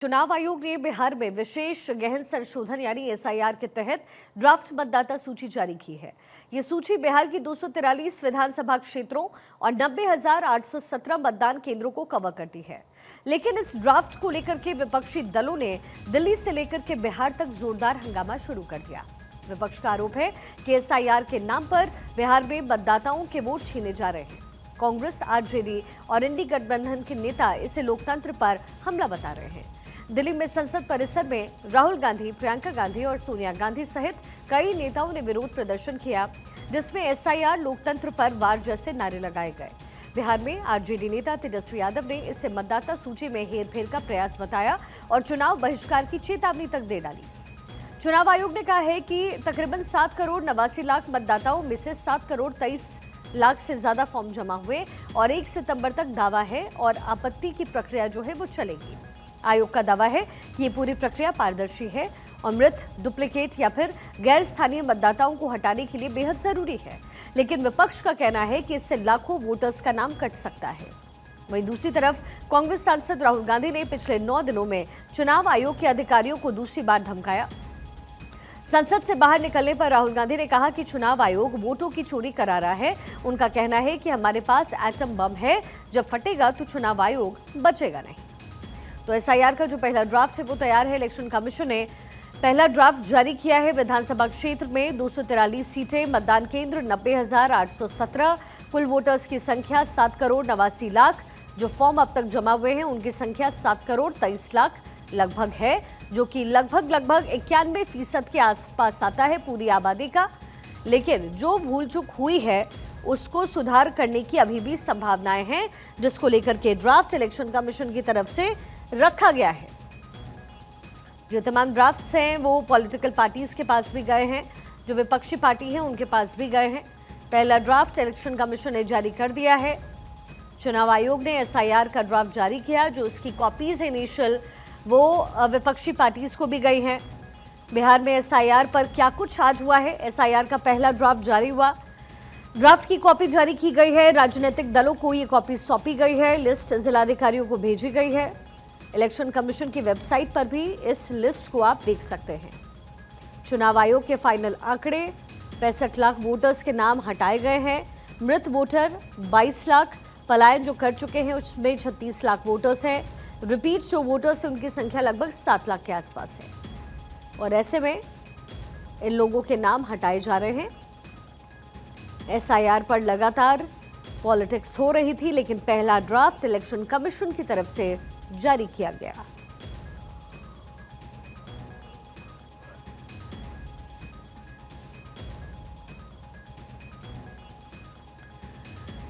चुनाव आयोग ने बिहार में विशेष गहन संशोधन यानी एसआईआर के तहत ड्राफ्ट मतदाता सूची जारी की है। ये सूची बिहार की 243 विधानसभा क्षेत्रों और 90,817 मतदान केंद्रों को कवर करती है। लेकिन इस ड्राफ्ट को लेकर के विपक्षी दलों ने दिल्ली से लेकर के बिहार तक जोरदार हंगामा शुरू कर दिया। विपक्ष का आरोप है कि एसआईआर के नाम पर बिहार में मतदाताओं के वोट छीने जा रहे हैं। कांग्रेस, आरजेडी और इंडी गठबंधन के नेता इसे लोकतंत्र पर हमला बता रहे हैं। दिल्ली में संसद परिसर में राहुल गांधी, प्रियंका गांधी और सोनिया गांधी सहित कई नेताओं ने विरोध प्रदर्शन किया, जिसमें एसआईआर लोकतंत्र पर वार जैसे नारे लगाए गए। बिहार में आरजेडी नेता तेजस्वी यादव ने इसे मतदाता सूची में हेरफेर का प्रयास बताया और चुनाव बहिष्कार की चेतावनी तक दे डाली। चुनाव आयोग ने कहा है कि तकरीबन 7 करोड़ 89 लाख मतदाताओं में से 7 करोड़ 23 लाख से ज्यादा फॉर्म जमा हुए और 1 सितंबर तक दावा है और आपत्ति की प्रक्रिया जो है वो चलेगी। आयोग का दावा है कि ये पूरी प्रक्रिया पारदर्शी है और मृत, डुप्लीकेट या फिर गैर स्थानीय मतदाताओं को हटाने के लिए बेहद जरूरी है। लेकिन विपक्ष का कहना है कि इससे लाखों वोटर्स का नाम कट सकता है। वहीं दूसरी तरफ कांग्रेस सांसद राहुल गांधी ने पिछले 9 दिनों में चुनाव आयोग के अधिकारियों को दूसरी बार धमकाया। संसद से बाहर निकलने पर राहुल गांधी ने कहा कि चुनाव आयोग वोटों की चोरी करा रहा है। उनका कहना है कि हमारे पास एटम बम है, जब फटेगा तो चुनाव आयोग बचेगा नहीं। तो एसआईआर का जो पहला ड्राफ्ट है वो तैयार है। इलेक्शन कमीशन ने पहला ड्राफ्ट जारी किया है। विधानसभा क्षेत्र में 243 सीटें, मतदान केंद्र 90,817, कुल वोटर्स की संख्या 7 करोड़ 89 लाख। जो फॉर्म अब तक जमा हुए हैं उनकी संख्या 7 करोड़ 23 लाख लगभग है, जो कि लगभग 91% के आसपास आता है पूरी आबादी का। लेकिन जो भूल चूक हुई है उसको सुधार करने की अभी भी संभावनाएं हैं, जिसको लेकर के ड्राफ्ट इलेक्शन कमीशन की तरफ से रखा गया है। जो तमाम ड्राफ्ट्स हैं वो पॉलिटिकल पार्टीज के पास भी गए हैं, जो विपक्षी पार्टी है उनके पास भी गए हैं। पहला ड्राफ्ट इलेक्शन कमीशन ने जारी कर दिया है। चुनाव आयोग ने एसआईआर का ड्राफ्ट जारी किया, जो इसकी कॉपीज इनिशियल वो विपक्षी पार्टीज को भी गई हैं। बिहार में एसआईआर पर क्या कुछ आज हुआ है। एसआईआर का पहला ड्राफ्ट जारी हुआ, ड्राफ्ट की कॉपी जारी की गई है। राजनीतिक दलों को ये कॉपी सौंपी गई है, लिस्ट जिलाधिकारियों को भेजी गई है। इलेक्शन कमीशन की वेबसाइट पर भी इस लिस्ट को आप देख सकते हैं। चुनाव आयोग के फाइनल आंकड़े 65 लाख वोटर्स के नाम हटाए गए हैं। मृत वोटर 22 लाख, पलायन जो कर चुके हैं उसमें 36 लाख वोटर्स हैं। रिपीट जो वोटर्स हैं उनकी संख्या लगभग 7 लाख के आसपास है और ऐसे में इन लोगों के नाम हटाए जा रहे हैं। एसआईआर पर लगातार पॉलिटिक्स हो रही थी, लेकिन पहला ड्राफ्ट इलेक्शन कमीशन की तरफ से जारी किया गया।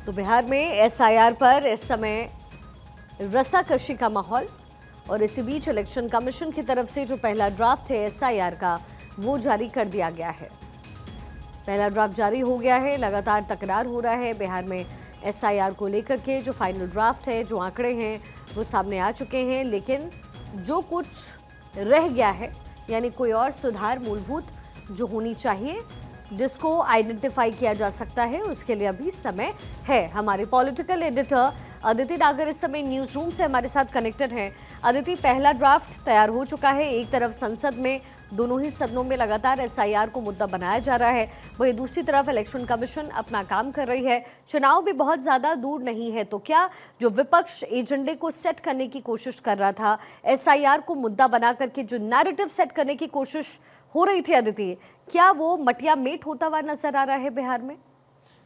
तो बिहार में एसआईआर पर इस समय रस्साकशी का माहौल और इसी बीच इलेक्शन कमीशन की तरफ से जो पहला ड्राफ्ट है एसआईआर का वो जारी कर दिया गया है। पहला ड्राफ्ट जारी हो गया है। लगातार तकरार हो रहा है बिहार में एसआईआर को लेकर के। जो फाइनल ड्राफ्ट है, जो आंकड़े हैं वो सामने आ चुके हैं, लेकिन जो कुछ रह गया है यानी कोई और सुधार मूलभूत जो होनी चाहिए, जिसको आइडेंटिफाई किया जा सकता है, उसके लिए अभी समय है। हमारे पॉलिटिकल एडिटर अदिति नागर इस समय न्यूज रूम से हमारे साथ कनेक्टेड हैं। अदिति, पहला ड्राफ्ट तैयार हो चुका है। एक तरफ संसद में, दोनों ही सदनों में लगातार एसआईआर को मुद्दा बनाया जा रहा है, वहीं दूसरी तरफ इलेक्शन कमीशन अपना काम कर रही है। चुनाव भी बहुत ज़्यादा दूर नहीं है, तो क्या जो विपक्ष एजेंडे को सेट करने की कोशिश कर रहा था, एसआईआर को मुद्दा बना करके जो नैरेटिव सेट करने की कोशिश हो रही थी अदिति, क्या वो मटिया मेट होता हुआ नजर आ रहा है बिहार में?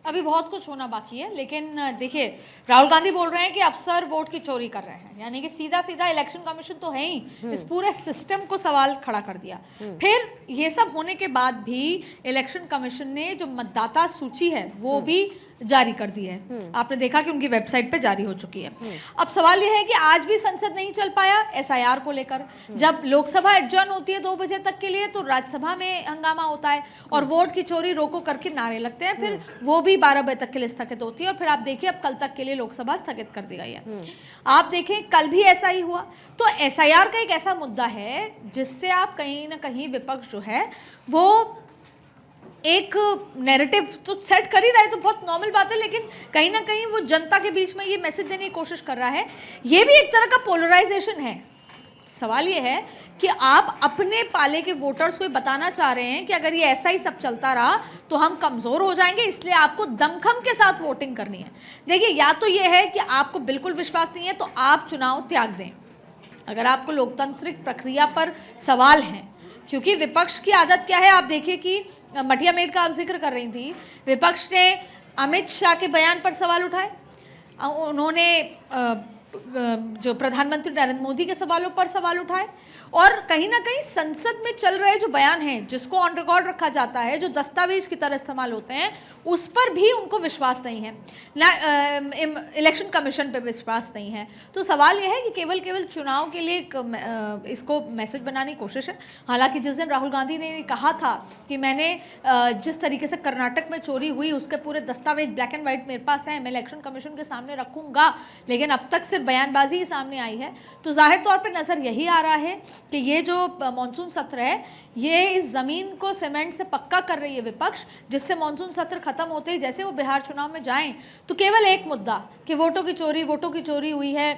अभी बहुत कुछ होना बाकी है, लेकिन देखिए, राहुल गांधी बोल रहे हैं कि अफसर वोट की चोरी कर रहे हैं, यानी कि सीधा सीधा इलेक्शन कमीशन तो है ही, इस पूरे सिस्टम को सवाल खड़ा कर दिया। फिर ये सब होने के बाद भी इलेक्शन कमीशन ने जो मतदाता सूची है वो भी जारी कर दी है। आपने देखा कि उनकी वेबसाइट पे जारी हो चुकी है। अब सवाल यह है कि आज भी संसद नहीं चल पाया एसआईआर को लेकर। जब लोकसभा एडजर्न होती है 2 बजे तक के लिए, तो राज्यसभा में हंगामा होता है और वोट की चोरी रोको करके नारे लगते हैं। फिर वो भी 12 बजे तक के लिए स्थगित होती है और फिर आप देखिए अब कल तक के लिए लोकसभा स्थगित कर दी गई है। आप देखें कल भी ऐसा ही हुआ। तो एसआईआर का एक ऐसा मुद्दा है जिससे आप कहीं ना कहीं विपक्ष जो है वो एक नैरेटिव तो सेट कर ही रहा है, तो बहुत नॉर्मल बात है, लेकिन कहीं ना कहीं वो जनता के बीच में ये मैसेज देने की कोशिश कर रहा है। ये भी एक तरह का पोलराइजेशन है सवाल ये है कि आप अपने पाले के वोटर्स को बताना चाह रहे हैं कि अगर ये ऐसा ही सब चलता रहा तो हम कमज़ोर हो जाएंगे, इसलिए आपको दमखम के साथ वोटिंग करनी है। देखिए, या तो ये है कि आपको बिल्कुल विश्वास नहीं है तो आप चुनाव त्याग दें, अगर आपको लोकतांत्रिक प्रक्रिया पर सवाल हैं। क्योंकि विपक्ष की आदत क्या है, आप देखिए कि मटिया मेट का आप जिक्र कर रही थी, विपक्ष ने अमित शाह के बयान पर सवाल उठाए, उन्होंने जो प्रधानमंत्री नरेंद्र मोदी के सवालों पर सवाल उठाए, और कहीं ना कहीं संसद में चल रहे जो बयान हैं, जिसको ऑन रिकॉर्ड रखा जाता है, जो दस्तावेज की तरह इस्तेमाल होते हैं, उस पर भी उनको विश्वास नहीं है ना, इलेक्शन कमीशन पे विश्वास नहीं है। तो सवाल यह है कि केवल चुनाव के लिए इसको मैसेज बनाने की कोशिश है। हालांकि जिस दिन राहुल गांधी ने कहा था कि मैंने जिस तरीके से कर्नाटक में चोरी हुई उसके पूरे दस्तावेज ब्लैक एंड वाइट मेरे पास हैं, मैं इलेक्शन कमीशन के सामने रखूंगा, लेकिन अब तक सिर्फ बयानबाजी ही सामने आई है, तो जाहिर तौर पर नज़र यही आ रहा है कि ये जो मानसून सत्र है, ये इस ज़मीन को सीमेंट से पक्का कर रही है विपक्ष, जिससे मानसून सत्र खत्म होते ही जैसे वो बिहार चुनाव में जाएं तो केवल एक मुद्दा कि वोटों की चोरी हुई है,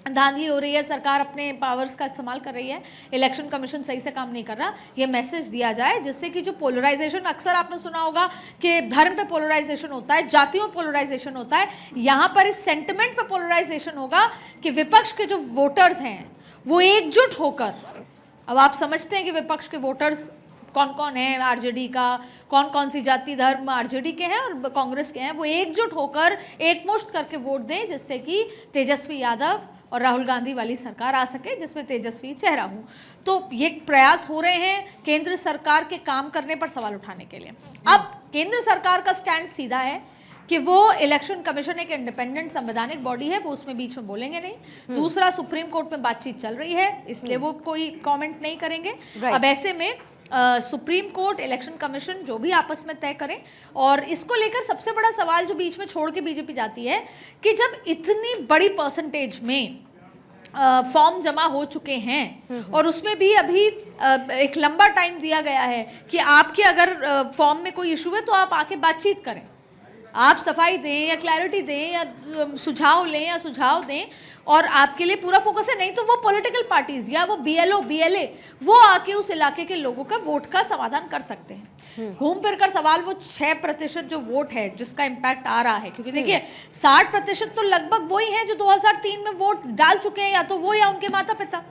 धांधली हो रही है, सरकार अपने पावर्स का इस्तेमाल कर रही है, इलेक्शन कमीशन सही से काम नहीं कर रहा, ये मैसेज दिया जाए, जिससे कि जो पोलराइजेशन, अक्सर आपने सुना होगा कि धर्म पे पोलराइजेशन होता है, जातियों पोलराइजेशन होता है, यहाँ पर इस सेंटिमेंट पे पोलराइजेशन होगा कि विपक्ष के जो वोटर्स हैं वो एकजुट होकर, अब आप समझते हैं कि विपक्ष के वोटर्स कौन कौन है, आरजेडी का, कौन कौन सी जाति धर्म आरजेडी के हैं और कांग्रेस के हैं, वो एकजुट होकर एकमुश्त करके वोट दें, जिससे कि तेजस्वी यादव और राहुल गांधी वाली सरकार आ सके, जिसमें तेजस्वी चेहरा हो। तो ये प्रयास हो रहे हैं केंद्र सरकार के काम करने पर सवाल उठाने के लिए। अब केंद्र सरकार का स्टैंड सीधा है कि वो इलेक्शन कमीशन एक इंडिपेंडेंट संवैधानिक बॉडी है, वो उसमें बीच में बोलेंगे नहीं। दूसरा, सुप्रीम कोर्ट में बातचीत चल रही है, इसलिए वो कोई कमेंट नहीं करेंगे। अब ऐसे में सुप्रीम कोर्ट, इलेक्शन कमीशन जो भी आपस में तय करें, और इसको लेकर सबसे बड़ा सवाल जो बीच में छोड़ के बीजेपी जाती है कि जब इतनी बड़ी परसेंटेज में फॉर्म जमा हो चुके हैं और उसमें भी अभी एक लंबा टाइम दिया गया है कि आपके अगर फॉर्म में कोई इशू है तो आप आके बातचीत करें, आप सफाई दें या क्लैरिटी दें या सुझाव लें या सुझाव दें, और आपके लिए पूरा फोकस है, नहीं तो वो पॉलिटिकल पार्टीज या वो बीएलओ बीएलए वो आके उस इलाके के लोगों का वोट का समाधान कर सकते हैं। घूम फिर कर सवाल वो 6% जो वोट है जिसका इम्पैक्ट आ रहा है, क्योंकि देखिए 60% तो लगभग वही है जो 2003 में वोट डाल चुके हैं, या तो वो या उनके माता पिता,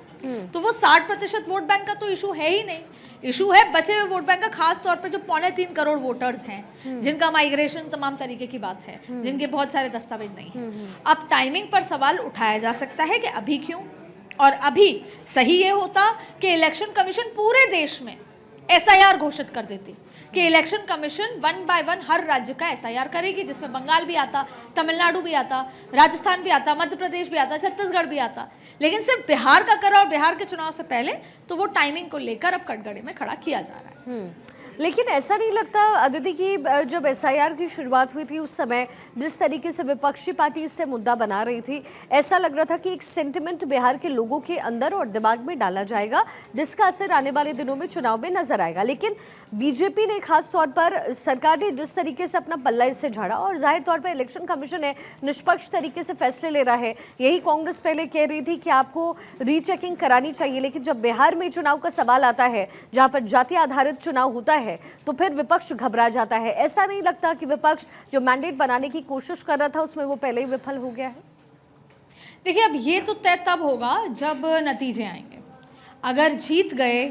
तो वो 60% वोट बैंक का तो इशू है ही नहीं। इशू है बचे हुए वोट बैंक का, खास तौर पे जो 3.25 करोड़ वोटर्स हैं, जिनका माइग्रेशन तमाम तरीके की बात है, जिनके बहुत सारे दस्तावेज नहीं हैं। अब टाइमिंग पर सवाल उठाया जा सकता है कि अभी क्यों, और अभी सही ये होता कि इलेक्शन कमीशन पूरे देश में एसआईआर घोषित कर देती कि इलेक्शन कमीशन 1 बाय 1 हर राज्य का एसआईआर करेगी, जिसमें बंगाल भी आता, तमिलनाडु भी आता, राजस्थान भी आता, मध्य प्रदेश भी आता, छत्तीसगढ़ भी आता, लेकिन सिर्फ बिहार का करा, और बिहार के चुनाव से पहले, तो वो टाइमिंग को लेकर अब कटघरे में खड़ा किया जा रहा है। लेकिन ऐसा नहीं लगता अदिति कि जब एसआईआर की शुरुआत हुई थी उस समय जिस तरीके से विपक्षी पार्टी इससे मुद्दा बना रही थी, ऐसा लग रहा था कि एक सेंटिमेंट बिहार के लोगों के अंदर और दिमाग में डाला जाएगा, जिसका असर आने वाले दिनों में चुनाव में नजर आएगा। लेकिन बीजेपी ने, खास तौर पर सरकार ने जिस तरीके से अपना पल्ला इससे झाड़ा, और जाहिर तौर पर इलेक्शन कमीशन है निष्पक्ष तरीके से फैसले ले रहा है, यही कांग्रेस पहले कह रही थी कि आपको रीचेकिंग करानी चाहिए, लेकिन जब बिहार में चुनाव का सवाल आता है जहाँ पर जाति आधारित चुनाव होता है तो फिर विपक्ष घबरा जाता है। ऐसा नहीं लगता कि विपक्ष जो मैंडेट बनाने की कोशिश कर रहा था उसमें वो पहले ही विफल हो गया है? देखिए, अब ये तो तय तब होगा जब नतीजे आएंगे। अगर जीत गए,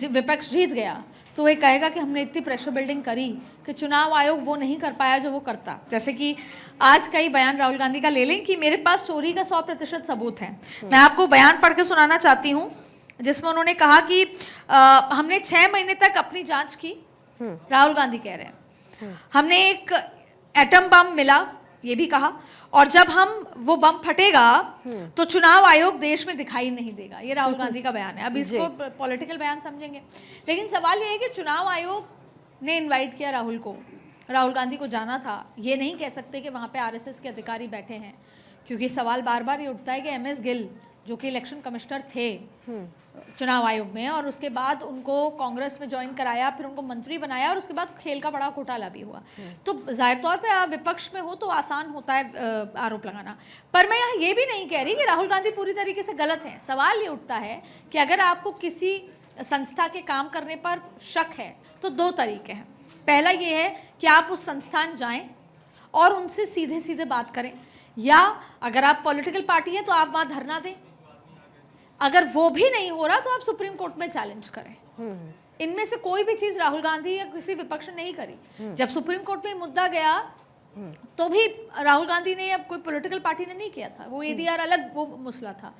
विपक्ष जीत गया, तो वह कहेगा कि हमने इतनी प्रेशर बिल्डिंग करी कि चुनाव आयोग वो नहीं कर पाया जो वो करता। जैसे कि आज का ही बयान राहुल गांधी का ले लें कि मेरे पास चोरी का 100% सबूत है। मैं आपको बयान पढ़ के सुनाना चाहती हूँ, जिसमें उन्होंने कहा कि हमने 6 महीने तक अपनी जांच की, राहुल गांधी कह रहे हैं, हमने एक एटम बम मिला, ये भी कहा, और जब हम वो बम फटेगा तो चुनाव आयोग देश में दिखाई नहीं देगा। ये राहुल गांधी का बयान है। अब इसको पॉलिटिकल बयान समझेंगे, लेकिन सवाल ये है कि चुनाव आयोग ने इनवाइट किया राहुल को, राहुल गांधी को जाना था। ये नहीं कह सकते कि वहाँ पे आरएसएस के अधिकारी बैठे हैं, क्योंकि सवाल बार बार ये उठता है कि एमएस गिल जो कि इलेक्शन कमिश्नर थे चुनाव आयोग में, और उसके बाद उनको कांग्रेस में ज्वाइन कराया, फिर उनको मंत्री बनाया, और उसके बाद खेल का बड़ा घोटाला भी हुआ। तो जाहिर तौर पे आप विपक्ष में हो तो आसान होता है आरोप लगाना। पर मैं यहाँ ये भी नहीं कह रही कि राहुल गांधी पूरी तरीके से गलत हैं। सवाल ये उठता है कि अगर आपको किसी संस्था के काम करने पर शक है तो दो तरीके हैं। पहला ये है कि आप उस संस्थान जाएं और उनसे सीधे सीधे बात करें, या अगर आप पॉलिटिकल पार्टी हैं तो आप वहाँ धरना दें। अगर वो भी नहीं हो रहा तो आप सुप्रीम कोर्ट में चैलेंज करें। इनमें से कोई भी चीज़ राहुल गांधी या किसी विपक्ष ने नहीं करी। जब सुप्रीम कोर्ट में मुद्दा गया तो भी राहुल गांधी ने या कोई पॉलिटिकल पार्टी ने नहीं किया था, वो एडीआर अलग वो मसला था।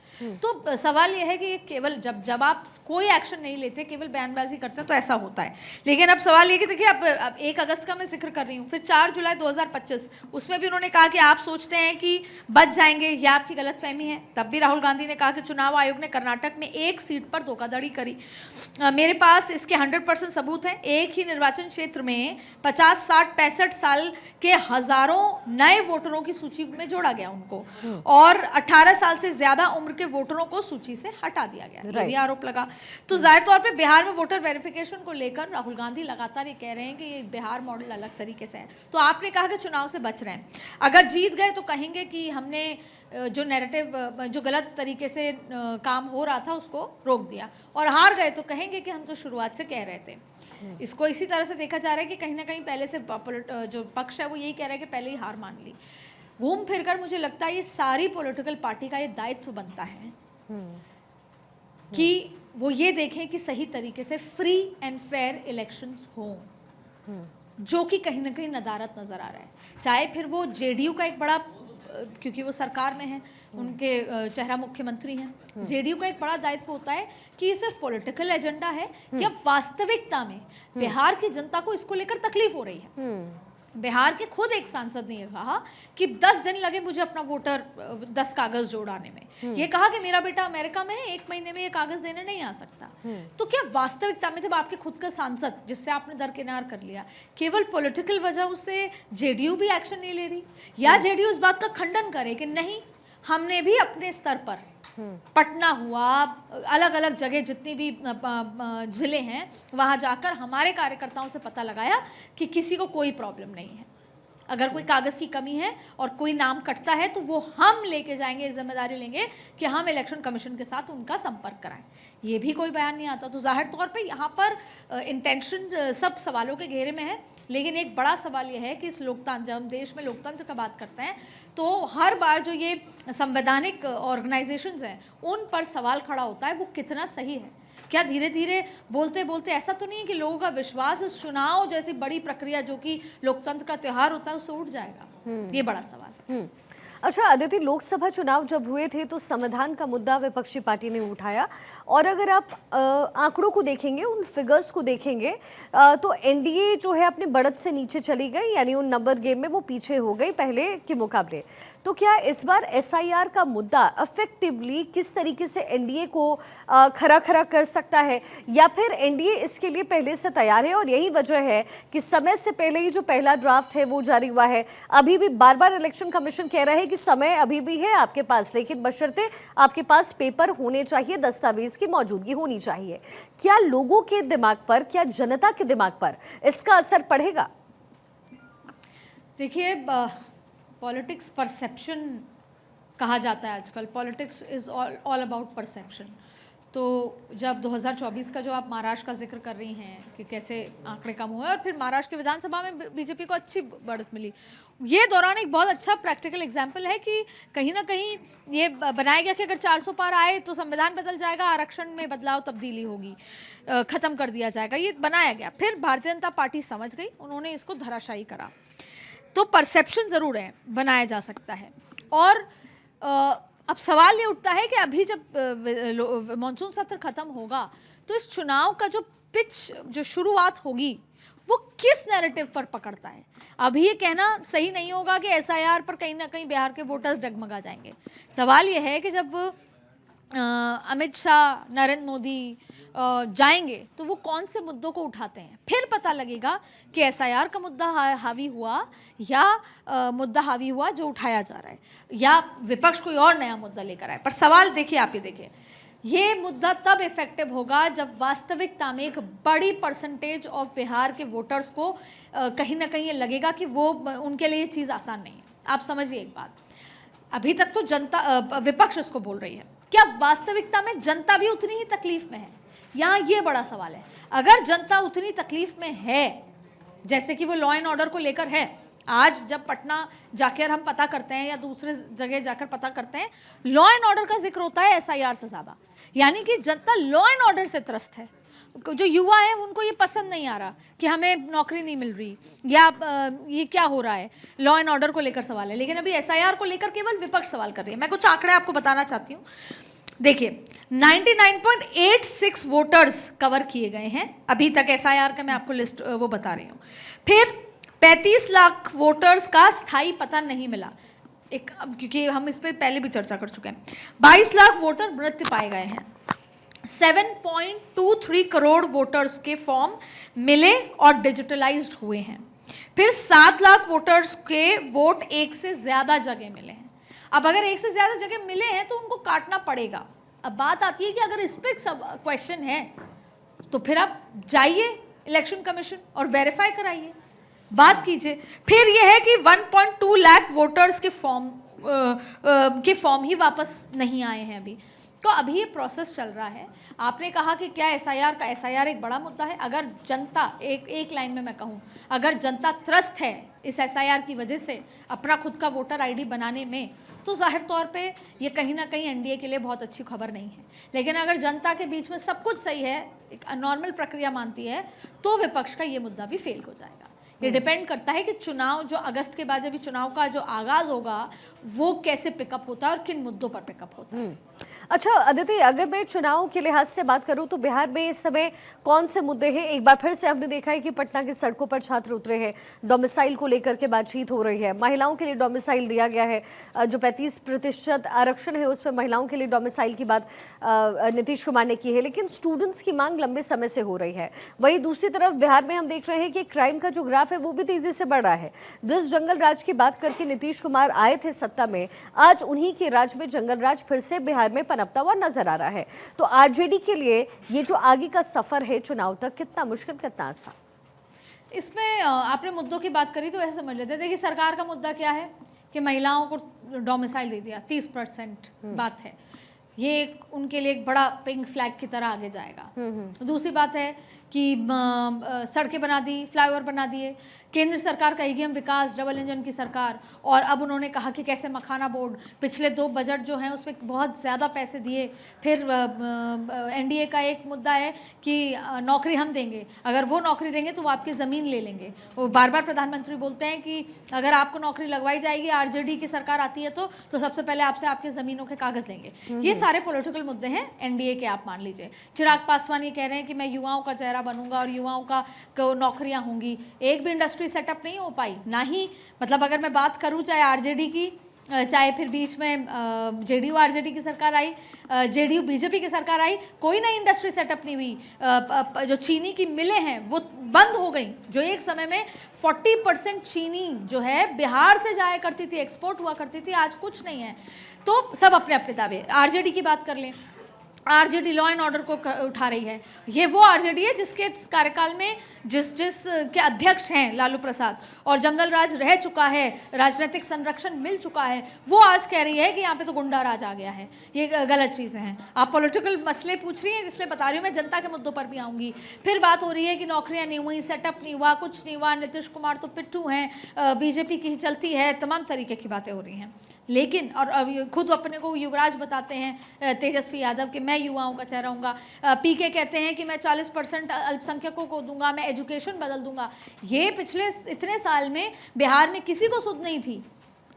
तो सवाल ये है कि केवल जब आप कोई एक्शन नहीं लेते, केवल बयानबाजी करते हैं, तो ऐसा होता है। लेकिन अब सवाल ये कि देखिए, अब 1 अगस्त का मैं जिक्र कर रही हूँ, फिर 4 जुलाई 2025 उसमें भी उन्होंने कहा कि आप सोचते हैं कि बच जाएंगे, यह आपकी गलतफहमी है। तब भी राहुल गांधी ने कहा कि चुनाव आयोग ने कर्नाटक में 1 सीट पर धोखाधड़ी करी। मेरे पास इसके 100% सबूत हैं। एक ही निर्वाचन क्षेत्र में 50, 60, 65 साल के हजारों नए वोटरों की सूची में जोड़ा गया उनको, और 18 साल से ज्यादा उम्र के वोटरों को सूची से हटा दिया गया। ये भी आरोप लगा। तो जाहिर तौर पे बिहार में वोटर वेरिफिकेशन को लेकर राहुल गांधी लगातार ये कह रहे हैं कि ये बिहार मॉडल अलग तरीके से है। तो आपने कहा कि चुनाव से बच रहे हैं, अगर जीत गए तो कहेंगे कि हमने जो नैरेटिव, जो गलत तरीके से काम हो रहा था उसको रोक दिया, और हार गए तो कहेंगे कि हम तो शुरुआत से कह रहे थे। इसको इसी तरह से देखा जा रहा है कि कहीं ना कहीं पहले से जो पक्ष है वो यही कह रहा है कि पहले ही हार मान ली। घूम फिर कर मुझे लगता है ये सारी पॉलिटिकल पार्टी का ये दायित्व बनता है कि वो ये देखें कि सही तरीके से फ्री एंड फेयर इलेक्शंस हों, जो कि कहीं ना कहीं नदारत नज़र आ रहा है। चाहे फिर वो जेडीयू का एक बड़ा, क्योंकि वो सरकार में है, उनके चेहरा मुख्यमंत्री हैं, जेडीयू का एक बड़ा दायित्व होता है कि ये सिर्फ पॉलिटिकल एजेंडा है या वास्तविकता में बिहार की जनता को इसको लेकर तकलीफ हो रही है। बिहार के खुद एक सांसद ने कहा कि 10 दिन लगे मुझे अपना वोटर 10 कागज जोड़ाने में। ये कहा कि मेरा बेटा अमेरिका में है, 1 महीने में ये कागज देने नहीं आ सकता। तो क्या वास्तविकता में जब आपके खुद का सांसद, जिससे आपने दरकिनार कर लिया, केवल पॉलिटिकल वजह से जेडीयू भी एक्शन नहीं ले रही, या जेडीयू इस बात का खंडन करे कि नहीं, हमने भी अपने स्तर पर पटना हुआ, अलग अलग जगह जितनी भी ज़िले हैं वहाँ जाकर हमारे कार्यकर्ताओं से पता लगाया कि किसी को कोई प्रॉब्लम नहीं है। अगर कोई कागज़ की कमी है और कोई नाम कटता है तो वो हम लेके जाएंगे, जिम्मेदारी लेंगे कि हम इलेक्शन कमीशन के साथ उनका संपर्क कराएं। ये भी कोई बयान नहीं आता। तो जाहिर तौर पे यहाँ पर इंटेंशन सब सवालों के घेरे में है। लेकिन एक बड़ा सवाल यह है कि इस लोकतंत्र, जब हम देश में लोकतंत्र का बात करते हैं तो हर बार जो ये संवैधानिक ऑर्गेनाइजेशंस हैं उन पर सवाल खड़ा होता है, वो कितना सही है। क्या धीरे धीरे बोलते बोलते ऐसा तो नहीं है कि लोगों का विश्वास इस चुनाव जैसी बड़ी प्रक्रिया, जो कि लोकतंत्र का त्यौहार होता है, उससे उठ जाएगा? ये बड़ा सवाल है। अच्छा अदिति, लोकसभा चुनाव जब हुए थे तो संविधान का मुद्दा विपक्षी पार्टी ने उठाया, और अगर आप आंकड़ों को देखेंगे, उन फिगर्स को देखेंगे, तो एनडीए जो है अपने बढ़त से नीचे चली गई, यानी उन नंबर गेम में वो पीछे हो गई पहले के मुकाबले। तो क्या इस बार एसआईआर का मुद्दा इफेक्टिवली किस तरीके से एनडीए को खरा कर सकता है, या फिर एनडीए इसके लिए पहले से तैयार है और यही वजह है कि समय से पहले ही जो पहला ड्राफ्ट है वो जारी हुआ है? अभी भी बार बार इलेक्शन कमीशन कह रहा है कि समय अभी भी है आपके पास, लेकिन बशर्ते आपके पास पेपर होने चाहिए, दस्तावेज की मौजूदगी होनी चाहिए। क्या लोगों के दिमाग पर, क्या जनता के दिमाग पर इसका असर पड़ेगा? देखिए, पॉलिटिक्स परसेप्शन कहा जाता है आजकल। Politics is all about perception. तो जब 2024 का जो आप महाराष्ट्र का जिक्र कर रही हैं कि कैसे आंकड़े कम हुए, और फिर महाराष्ट्र की विधानसभा में बीजेपी को अच्छी बढ़त मिली, ये दौरान एक बहुत अच्छा प्रैक्टिकल एग्जाम्पल है कि कहीं ना कहीं ये बनाया गया कि अगर 400 पार आए तो संविधान बदल जाएगा, आरक्षण में बदलाव तब्दीली होगी, ख़त्म कर दिया जाएगा। ये बनाया गया। फिर भारतीय जनता पार्टी समझ गई, उन्होंने इसको धराशायी करा। तो परसेप्शन ज़रूर है, बनाया जा सकता है। और अब सवाल ये उठता है कि अभी जब मॉनसून सत्र ख़त्म होगा तो इस चुनाव का जो पिच, जो शुरुआत होगी, वो किस नैरेटिव पर पकड़ता है। अभी ये कहना सही नहीं होगा कि एसआईआर पर कहीं ना कहीं बिहार के वोटर्स डगमगा जाएंगे। सवाल ये है कि जब अमित शाह, नरेंद्र मोदी जाएंगे तो वो कौन से मुद्दों को उठाते हैं, फिर पता लगेगा कि एसआईआर का मुद्दा हावी हुआ या मुद्दा हावी हुआ जो उठाया जा रहा है, या विपक्ष कोई और नया मुद्दा लेकर आए। पर सवाल देखिए, आप ये देखिए, ये मुद्दा तब इफेक्टिव होगा जब वास्तविकता में एक बड़ी परसेंटेज ऑफ बिहार के वोटर्स को कहीं ना कहीं ये लगेगा कि वो उनके लिए ये चीज़ आसान नहीं है। आप समझिए एक बात, अभी तक तो जनता विपक्ष इसको बोल रही है, क्या वास्तविकता में जनता भी उतनी ही तकलीफ में है? यहाँ ये बड़ा सवाल है। अगर जनता उतनी तकलीफ में है जैसे कि वो लॉ एंड ऑर्डर को लेकर है, आज जब पटना जाकर हम पता करते हैं या दूसरे जगह जाकर पता करते हैं, लॉ एंड ऑर्डर का जिक्र होता है एसआईआर से ज़्यादा, यानी कि जनता लॉ एंड ऑर्डर से त्रस्त है। जो युवा है उनको ये पसंद नहीं आ रहा कि हमें नौकरी नहीं मिल रही या ये क्या हो रहा है, लॉ एंड ऑर्डर को लेकर सवाल है। लेकिन अभी एसआईआर को लेकर केवल विपक्ष सवाल कर रही है। मैं कुछ आंकड़े आपको बताना चाहती हूँ। देखिए, 99.86 वोटर्स कवर किए गए हैं अभी तक एसआईआर का, मैं आपको लिस्ट वो बता रही हूँ। फिर 35 लाख वोटर्स का स्थायी पता नहीं मिला, एक, क्योंकि हम इस पर पहले भी चर्चा कर चुके हैं। 22 लाख वोटर मृत पाए गए हैं। 7.23 करोड़ वोटर्स के फॉर्म मिले और डिजिटलाइज्ड हुए हैं। फिर 7 लाख वोटर्स के वोट एक से ज़्यादा जगह मिले हैं। अब अगर एक से ज़्यादा जगह मिले हैं तो उनको काटना पड़ेगा। अब बात आती है कि अगर इस पर सब क्वेश्चन है तो फिर आप जाइए इलेक्शन कमीशन और वेरीफाई कराइए, बात कीजिए। फिर यह है कि 1.2 लाख वोटर्स के फॉर्म ही वापस नहीं आए हैं अभी। तो अभी ये प्रोसेस चल रहा है। आपने कहा कि क्या एसआईआर एक बड़ा मुद्दा है। अगर जनता, एक लाइन में मैं कहूँ, अगर जनता त्रस्त है इस एसआईआर की वजह से अपना खुद का वोटर आईडी बनाने में, तो जाहिर तौर पे ये कहीं ना कहीं एनडीए के लिए बहुत अच्छी खबर नहीं है। लेकिन अगर जनता के बीच में सब कुछ सही है, एक नॉर्मल प्रक्रिया मानती है, तो विपक्ष का ये मुद्दा भी फेल हो जाएगा। ये डिपेंड करता है कि चुनाव जो अगस्त के बाद, जब चुनाव का जो आगाज होगा, वो कैसे पिकअप होता है और किन मुद्दों पर पिकअप होता है। अच्छा अदिति, अगर मैं चुनाव के लिहाज से बात करूं तो बिहार में इस समय कौन से मुद्दे हैं? एक बार फिर से हमने देखा है कि पटना की सड़कों पर छात्र उतरे हैं, डोमिसाइल को लेकर के बातचीत हो रही है, महिलाओं के लिए डोमिसाइल दिया गया है, जो 35% आरक्षण है उसमें महिलाओं के लिए डोमिसाइल की बात नीतीश कुमार ने की है। लेकिन स्टूडेंट्स की मांग लंबे समय से हो रही है। वहीं दूसरी तरफ बिहार में हम देख रहे हैं कि क्राइम का जो ग्राफ है वो भी तेजी से बढ़ रहा है। जिस जंगल राज की बात करके नीतीश कुमार आए थे सत्ता में, आज उन्हीं के राज में जंगल राज फिर से बिहार में पनपता हुआ नजर आ रहा है। तो आरजेडी के लिए ये जो आगे का सफर है चुनाव तक, कितना मुश्किल, कितना आसान? इसमें आपने मुद्दों की बात करी तो ऐसे समझ लेते हैं। देखिए, सरकार का मुद्दा क्या है कि महिलाओं को डोमिसाइल दे दिया, 30% बात है। ये उनके लिए एक बड़ा पिंक फ्लैग की तरह आगे जाएगा। दूसरी बात है कि सड़कें बना दी, फ्लाईओवर बना दिए, केंद्र सरकार का ईवीएम विकास, डबल इंजन की सरकार। और अब उन्होंने कहा कि कैसे मखाना बोर्ड, पिछले 2 बजट जो हैं उसमें बहुत ज़्यादा पैसे दिए। फिर एनडीए का एक मुद्दा है कि नौकरी हम देंगे, अगर वो नौकरी देंगे तो वो आपकी ज़मीन ले लेंगे। वो बार बार प्रधानमंत्री बोलते हैं कि अगर आपको नौकरी लगवाई जाएगी, आरजेडी की सरकार आती है तो सबसे पहले आपसे आपके ज़मीनों के कागज़ लेंगे। ये सारे पॉलिटिकल मुद्दे हैं एनडीए के। आप मान लीजिए चिराग पासवान ये कह रहे हैं कि मैं युवाओं का चेहरा बनूंगा और युवाओं को नौकरियां होंगी। एक भी इंडस्ट्री सेटअप नहीं हो पाई, ना ही, मतलब अगर मैं बात करूं चाहे आरजेडी की, चाहे फिर बीच में जेडीयू आरजेडी की सरकार आई, जेडीयू बीजेपी की सरकार आई, कोई नई इंडस्ट्री सेटअप नहीं हुई। जो चीनी की मिलें हैं वो बंद हो गई। जो एक समय में 40% चीनी जो है बिहार से जाया करती थी, एक्सपोर्ट हुआ करती थी, आज कुछ नहीं है। तो सब अपने अपने दावे। आरजेडी की बात कर लें, आरजेडी लॉ एंड ऑर्डर को उठा रही है। ये वो आरजेडी है जिसके कार्यकाल में जिस के अध्यक्ष हैं लालू प्रसाद, और जंगल राज रह चुका है, राजनीतिक संरक्षण मिल चुका है, वो आज कह रही है कि यहाँ पे तो गुंडा राज आ गया है। ये गलत चीज़ें हैं। आप पॉलिटिकल मसले पूछ रही हैं, इसलिए बता रही हूँ। मैं जनता के मुद्दों पर भी आऊँगी। फिर बात हो रही है कि नौकरियाँ नहीं हुई, सेटअप नहीं हुआ, कुछ नहीं हुआ, नीतीश कुमार तो पिट्ठू हैं, बीजेपी की ही चलती है, तमाम तरीके की बातें हो रही हैं। लेकिन और खुद अपने को युवराज बताते हैं तेजस्वी यादव कि मैं युवाओं का चेहरा हूँगा। पीके कहते हैं कि मैं 40% अल्पसंख्यकों को दूंगा, मैं एजुकेशन बदल दूंगा। ये पिछले इतने साल में बिहार में किसी को सुध नहीं थी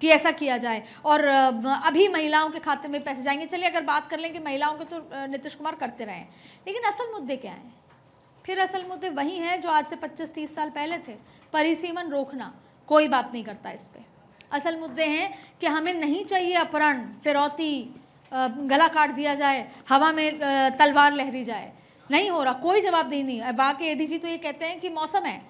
कि ऐसा किया जाए। और अभी महिलाओं के खाते में पैसे जाएंगे। चलिए अगर बात कर लें कि महिलाओं के, तो नीतीश कुमार करते रहे, लेकिन असल मुद्दे क्या हैं? फिर असल मुद्दे वही हैं जो आज से 25-30 साल पहले थे। परिसीमन रोकना, कोई बात नहीं करता इस पर। असल मुद्दे हैं कि हमें नहीं चाहिए अपहरण, फिरौती, गला काट दिया जाए, हवा में तलवार लहरी जाए। नहीं हो रहा, कोई जवाबदेही नहीं है। वहाँ के एडीजी तो ये कहते हैं कि मौसम है।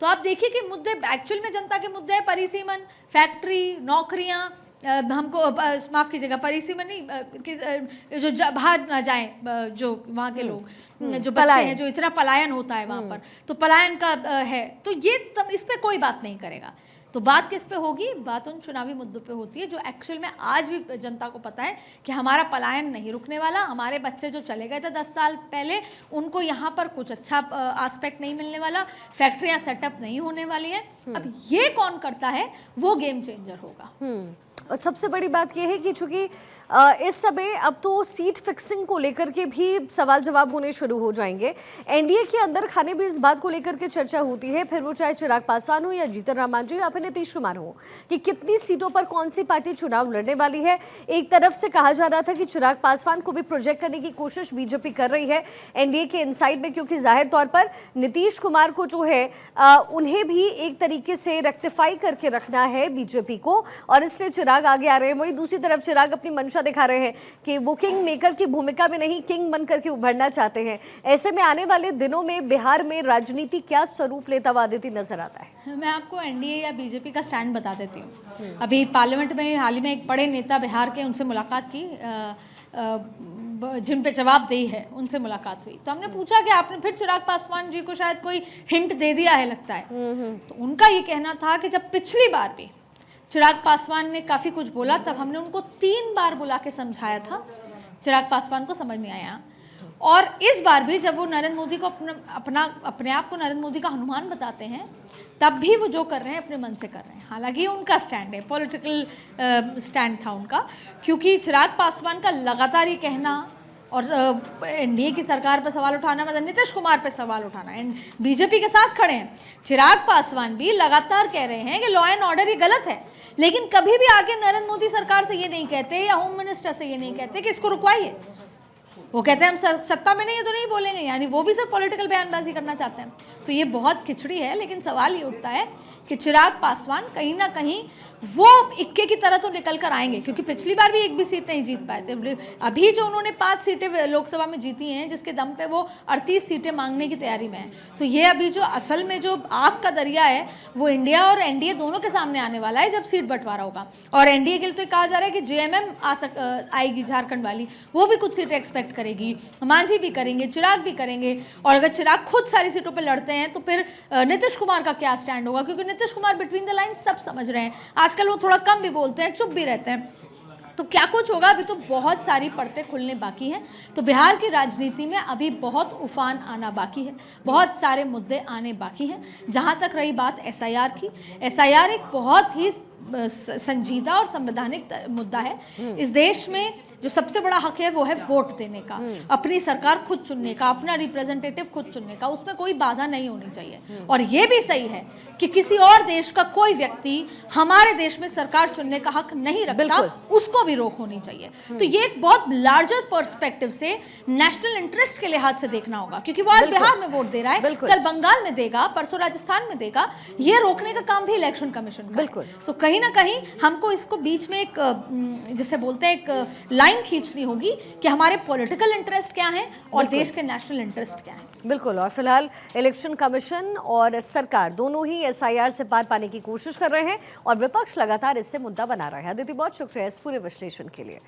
तो आप देखिए कि मुद्दे एक्चुअल में जनता के मुद्दे हैं, परिसीमन, फैक्ट्री, नौकरियाँ, हमको माफ़ कीजिएगा, परिसीमन नहीं, जो बाहर ना जाएं, जो वहाँ के लोग, जो बच्चे हैं, जो इतना पलायन होता है वहाँ पर, तो पलायन का है। तो ये इस पे कोई बात नहीं करेगा। तो बात किस पे होगी? बात उन चुनावी मुद्दों पे होती है जो एक्चुअल में आज भी जनता को पता है कि हमारा पलायन नहीं रुकने वाला। हमारे बच्चे जो चले गए थे 10 साल पहले, उनको यहाँ पर कुछ अच्छा एस्पेक्ट नहीं मिलने वाला, फैक्ट्रियाँ सेटअप नहीं होने वाली हैं। अब ये कौन करता है, वो गेम चेंजर होगा। और सबसे बड़ी बात यह है कि चूंकि इस समय अब तो सीट फिक्सिंग को लेकर के भी सवाल जवाब होने शुरू हो जाएंगे। एनडीए के अंदर खाने भी इस बात को लेकर के चर्चा होती है, फिर वो चाहे चिराग पासवान हो या जीतन राम मांझी या फिर नीतीश कुमार हो, कि कितनी सीटों पर कौन सी पार्टी चुनाव लड़ने वाली है। एक तरफ से कहा जा रहा था कि चिराग पासवान को भी प्रोजेक्ट करने की कोशिश बीजेपी कर रही है एनडीए के इनसाइड में, क्योंकि जाहिर तौर पर नीतीश कुमार को जो है उन्हें भी एक तरीके से रेक्टिफाई करके रखना है बीजेपी को, और इसलिए चिराग आगे आ रहे हैं। वही दूसरी तरफ चिराग अपनी मंशा दिखा रहे हैं कि वो किंग मेकर की भूमिका में नहीं, किंग बन करके उभरना चाहते हैं। ऐसे में आने वाले दिनों में बिहार में राजनीति क्या स्वरूप लेता हुआ आदित्य नजर आता है? मैं आपको एनडीए या बीजेपी का स्टैंड बता देती हूँ। अभी पार्लियामेंट में हाल ही में एक बड़े नेता बिहार के, उनसे मुलाकात की, जिन पे जवाबदेही है, उनसे मुलाकात हुई। तो हमने पूछा कि आपने फिर चिराग पासवान जी को शायद कोई हिंट दे दिया है लगता है। तो उनका ये कहना था कि जब पिछली बार भी चिराग पासवान ने काफ़ी कुछ बोला, तब हमने उनको 3 बार बुला के समझाया था, चिराग पासवान को समझ नहीं आया। और इस बार भी जब वो नरेंद्र मोदी को अपने आप को नरेंद्र मोदी का हनुमान बताते हैं, तब भी वो जो कर रहे हैं अपने मन से कर रहे हैं। हालांकि उनका स्टैंड है, पॉलिटिकल स्टैंड था उनका, क्योंकि चिराग पासवान का लगातार ये कहना और एनडीए की सरकार पर सवाल उठाना, मतलब नीतीश कुमार पर सवाल उठाना, एंड बीजेपी के साथ खड़े हैं। चिराग पासवान भी लगातार कह रहे हैं कि लॉ एंड ऑर्डर ये गलत है, लेकिन कभी भी आके नरेंद्र मोदी सरकार से ये नहीं कहते या होम मिनिस्टर से ये नहीं कहते कि इसको रुकवाइए। वो कहते हैं हम सत्ता में नहीं है तो नहीं बोलेंगे, यानी वो भी सब पॉलिटिकल बयानबाजी करना चाहते हैं। तो ये बहुत खिचड़ी है। लेकिन सवाल ये उठता है कि चिराग पासवान कहीं ना कहीं वो इक्के की तरह तो निकल कर आएंगे, क्योंकि पिछली बार भी एक भी सीट नहीं जीत पाए थे। अभी जो उन्होंने 5 सीटें लोकसभा में जीती हैं, जिसके दम पे वो 38 सीटें मांगने की तैयारी में है। तो ये अभी जो असल में जो आग का दरिया है, वो इंडिया और एनडीए दोनों के सामने आने वाला है जब सीट बंटवारा होगा। और एनडीए के लिए तो कहा जा रहा है कि जेएमएम आएगी झारखंड वाली, वो भी कुछ सीटें एक्सपेक्ट करेगी, मांझी भी करेंगे, चिराग भी करेंगे। और अगर चिराग खुद सारी सीटों पर लड़ते हैं तो फिर नीतीश कुमार का क्या स्टैंड होगा, क्योंकि Nitish Kumar between the line सब समझ रहे हैं। आजकल वो थोड़ा कम भी बोलते हैं, चुप भी रहते हैं। तो क्या कुछ होगा, अभी तो बहुत सारी परतें खुलने बाकी हैं। तो बिहार की राजनीति में अभी बहुत उफान आना बाकी है, बहुत सारे मुद्दे आने बाकी हैं। जहां तक रही बात एसआईआर की, एसआईआर एक बहुत ही संजीदा और संवैधानिक मुद्दा है। इस देश में जो सबसे बड़ा हक है वो है वोट देने का, अपनी सरकार खुद चुनने का, अपना रिप्रेजेंटेटिव खुद चुनने का, उसमें कोई बाधा नहीं होनी चाहिए। और ये भी सही है कि किसी और देश का कोई व्यक्ति हमारे देश में सरकार चुनने का हक नहीं रखता, उसको भी रोक होनी चाहिए। तो ये एक बहुत लार्जर पर्सपेक्टिव से नेशनल इंटरेस्ट के लिहाज से देखना होगा, क्योंकि वो आज बिहार में वोट दे रहा है, कल बंगाल में देगा, परसों राजस्थान में देगा। ये रोकने का काम भी इलेक्शन कमीशन का है। तो कहीं ना कहीं हमको इसको बीच में एक, जैसे बोलते हैं, एक लाइन खींचनी होगी कि हमारे पॉलिटिकल इंटरेस्ट क्या हैं और देश के नेशनल इंटरेस्ट क्या हैं। बिल्कुल। और फिलहाल इलेक्शन कमीशन और सरकार दोनों ही एसआईआर से पार पाने की कोशिश कर रहे हैं और विपक्ष लगातार इससे मुद्दा बना रहा है। अदिति, बहुत शुक्रिया इस पूरे विश्लेषण के लिए।